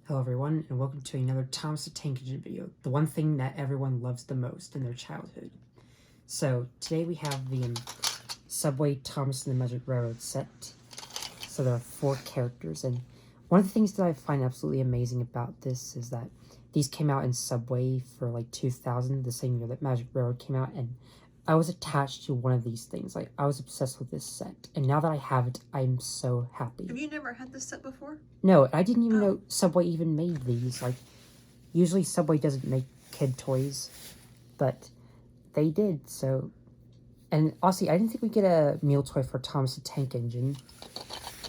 Hello everyone, and welcome to another Thomas the Tank Engine video, the one thing that everyone loves the most in their childhood. So, today we have the Subway Thomas and the Magic Railroad set. So there are 4 characters, and one of the things that I find absolutely amazing about this is that these came out in Subway for like 2000, the same year that Magic Railroad came out, and I was attached to one of these things. Like, I was obsessed with this set, and now that I have it, I'm so happy. Have you never had this set before? No, I didn't even know Subway even made these. Like, usually Subway doesn't make kid toys, but they did, so... And honestly, I didn't think we'd get a meal toy for Thomas the Tank Engine.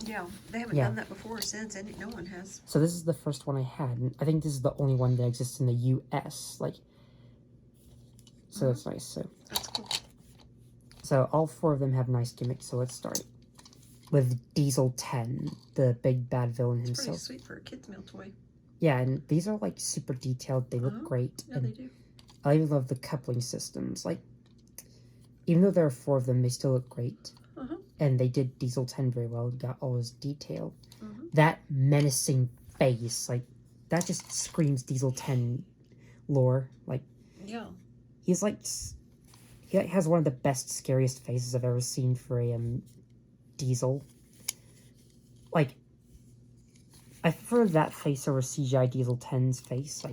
Yeah, they haven't done that before or since, and no one has. So this is the first one I had, and I think this is the only one that exists in the U.S., like... So that's nice, so... That's cool. So all 4 of them have nice gimmicks, so let's start with Diesel 10, the big bad villain himself. It's pretty sweet for a kid's meal toy. Yeah, and these are like super detailed. They look great. Yeah, they do. I even love the coupling systems. Like, even though there are 4 of them, they still look great. And they did Diesel 10 very well. Got all his detail. That menacing face, like, that just screams Diesel 10 lore. Like, yeah, he's like, he has one of the best, scariest faces I've ever seen for a Diesel. Like, I prefer that face over CGI Diesel 10's face.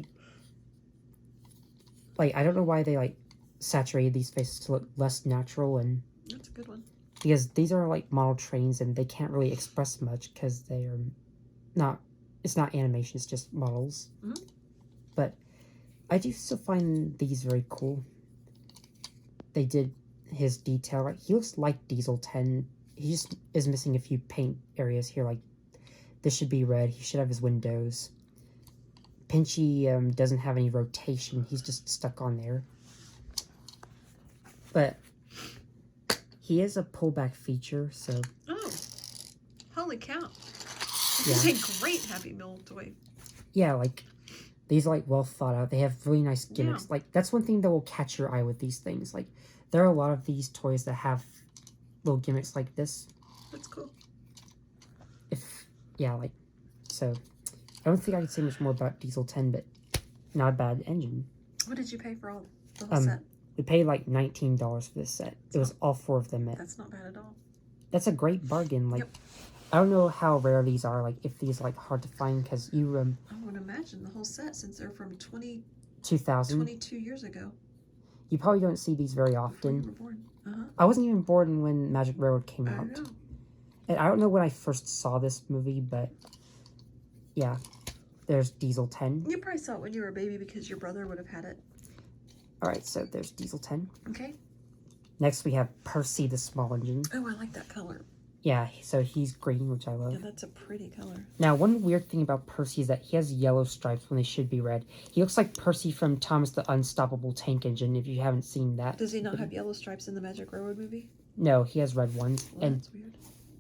Like I don't know why they like saturated these faces to look less natural, and that's a good one. Because these are like model trains and they can't really express much because they are not. It's not animation; it's just models. But I do still find these very cool. They did his detail right. He looks like Diesel 10. He just is missing a few paint areas here. Like, this should be red. He should have his windows. Pinchy doesn't have any rotation. He's just stuck on there. But he is a pullback feature, so... Oh, holy cow. This is a great Happy Meal toy. Yeah, like, these are, like, well thought out. They have really nice gimmicks. Yeah. Like, that's one thing that will catch your eye with these things. Like, there are a lot of these toys that have little gimmicks like this. That's cool. Yeah, like, so... I don't think I can say much more about Diesel 10, but not a bad engine. What did you pay for the whole set? We paid like $19 for this set. It was all 4 of them. That's not bad at all. That's a great bargain. Like, I don't know how rare these are. Like, if these are like hard to find, because you I would imagine the whole set, since they're from 2000, 22 years ago. You probably don't see these very often. You were born. I wasn't even born when Magic Railroad came out. I know. And I don't know when I first saw this movie, but yeah. There's Diesel 10. You probably saw it when you were a baby because your brother would have had it. Alright, so there's Diesel 10. Okay. Next we have Percy the small engine. Oh, I like that color. Yeah, so he's green, which I love. Yeah, that's a pretty color. Now, one weird thing about Percy is that he has yellow stripes when they should be red. He looks like Percy from Thomas the Unstoppable Tank Engine, if you haven't seen that. Does he not have yellow stripes in the Magic Railroad movie? No, he has red ones. Well, and that's weird.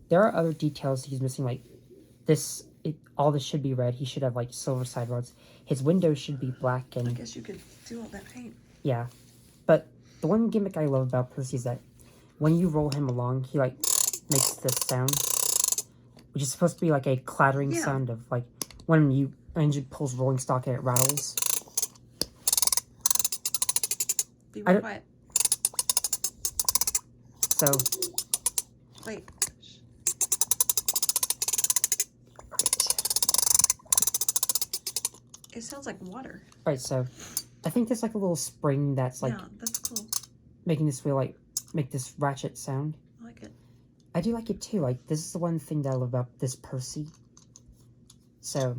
There are other details he's missing, like this. All this should be red. He should have like silver side rods. His windows should be black. And I guess you could do all that paint. Yeah, but the one gimmick I love about Percy is that when you roll him along, he like makes this sound, which is supposed to be like a clattering sound of like when an engine pulls rolling stock and it rattles. Be real quiet. So. Wait. It sounds like water. Alright, so I think there's like a little spring that's like... Yeah, that's cool. Making this wheel like make this ratchet sound. I like it. I do like it too. Like, this is the one thing that I love about this Percy. So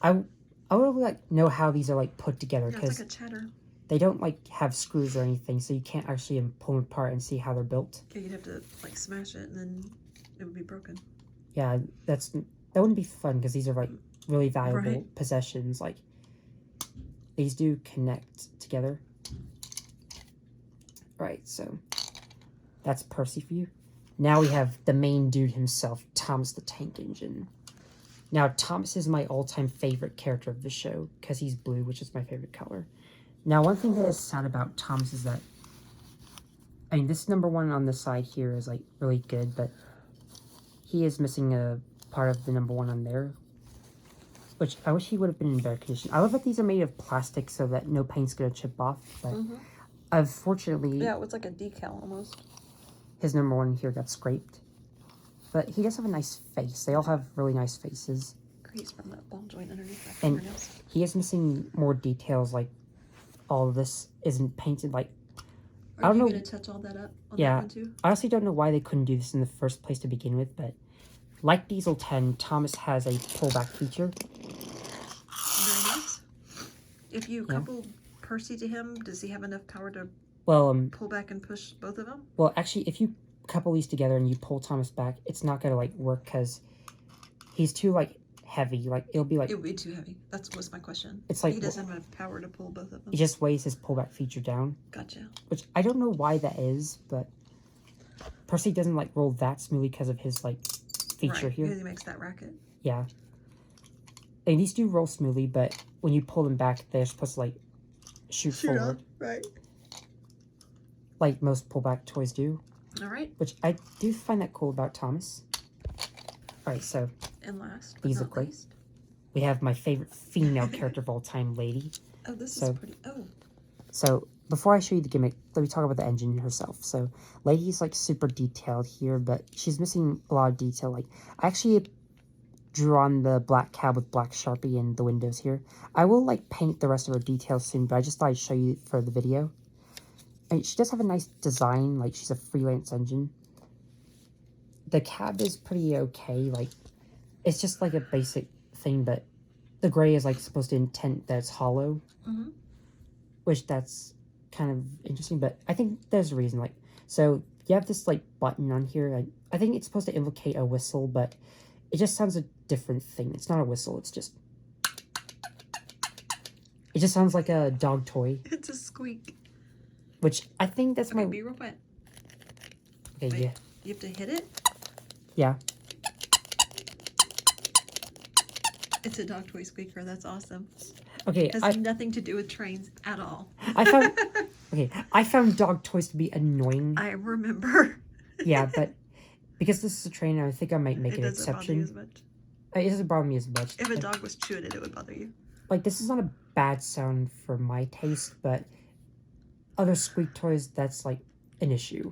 I would really like know how these are like put together, because it's like a chatter. They don't like have screws or anything, so you can't actually pull them apart and see how they're built. Yeah, you'd have to like smash it and then it would be broken. Yeah, that wouldn't be fun, because these are like really valuable possessions. Like, these do connect together. Right, so that's Percy for you. Now we have the main dude himself, Thomas the Tank Engine. Now, Thomas is my all-time favorite character of the show, because he's blue, which is my favorite color. Now, one thing that is sad about Thomas is that, I mean, this number 1 on the side here is, like, really good, but he is missing a part of the number 1 on there. which I wish he would have been in better condition. I love that these are made of plastic so that no paint's going to chip off, but unfortunately... Yeah, it was like a decal almost. His number one here got scraped. But he does have a nice face. They all have really nice faces. Grease from that ball joint underneath that And fingernails. he is missing more details, like all of this isn't painted, like... Are I don't you know. going to touch all that up on Yeah, that one too? I honestly don't know why they couldn't do this in the first place to begin with, but like Diesel 10, Thomas has a pullback feature. Very nice. If you couple Percy to him, does he have enough power to Well, pull back and push both of them? Well, actually, if you couple these together and you pull Thomas back, it's not gonna like work because he's too like heavy. Like it'll be like It would be too heavy. That was my question. It's like he doesn't have enough power to pull both of them. He just weighs his pullback feature down. Gotcha. Which I don't know why that is, but Percy doesn't like roll that smoothly because of his like feature right, here. Because he makes that racket. Yeah. And these do roll smoothly, but when you pull them back, they're supposed to like shoot forward. Up, right. Like most pullback toys do. All right. Which I do find that cool about Thomas. Alright, so And last but these not look great. least. We have my favorite female character of all time, Lady. Oh, this So- is pretty. Oh, So, before I show you the gimmick, let me talk about the engine herself. So, Lady's like super detailed here, but she's missing a lot of detail. Like, I actually drew on the black cab with black Sharpie and the windows here. I will like paint the rest of her details soon, but I just thought I'd show you for the video. And she does have a nice design, like she's a freelance engine. The cab is pretty okay, like, it's just like a basic thing, but the gray is like supposed to intend that it's hollow. Which that's kind of interesting, but I think there's a reason. Like, so you have this like button on here. I think it's supposed to implicate a whistle, but it just sounds a different thing. It's not a whistle. It just sounds like a dog toy, it's a squeak. which I think that's Okay, my. be real quiet. Okay, Wait. yeah, You have to hit it. yeah. It's a dog toy squeaker. That's awesome. Okay, It has nothing to do with trains at all. I found dog toys to be annoying. I remember. Yeah, but because this is a train, I think I might make It an doesn't bother you exception. as much. It doesn't bother me as much. If a dog was chewing it, it would bother you. Like, this is not a bad sound for my taste, but other squeak toys, that's, like, an issue.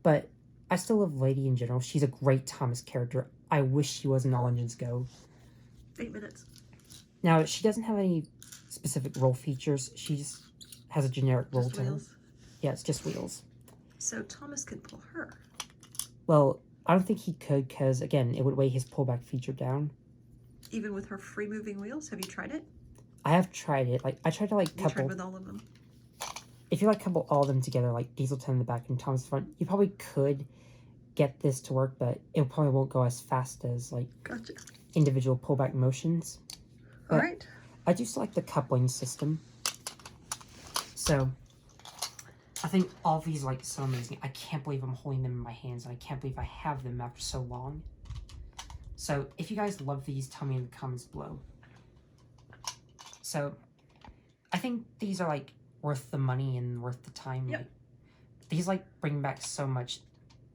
But I still love Lady in general. She's a great Thomas character. I wish she was in All Engines Go. 8 minutes. Now, she doesn't have any specific roll features. She just has a generic roll Just to her. wheels. Yeah, it's just wheels. So Thomas could pull her. Well, I don't think he could, because, again, it would weigh his pullback feature down. Even with her free moving wheels? Have you tried it? I have tried it. Like, I tried to, like, You tried couple... with all of them. If you, like, couple all of them together, like Diesel 10 in the back and Thomas in front, you probably could get this to work, but it probably won't go as fast as, like, Gotcha. individual pullback motions. But Alright. I do select the coupling system. So, I think all of these are, like, so amazing. I can't believe I'm holding them in my hands, and I can't believe I have them after so long. So, if you guys love these, tell me in the comments below. So, I think these are, like, worth the money and worth the time. Yep. Like, these, like, bring back so much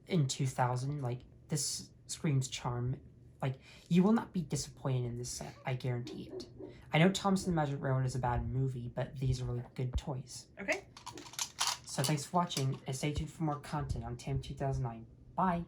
in 2000. Like, this screams charm. Like, you will not be disappointed in this set. I guarantee it. I know Thomas and the Magic Railroad is a bad movie, but these are really good toys. Okay. So thanks for watching, and stay tuned for more content on TAM 2009. Bye!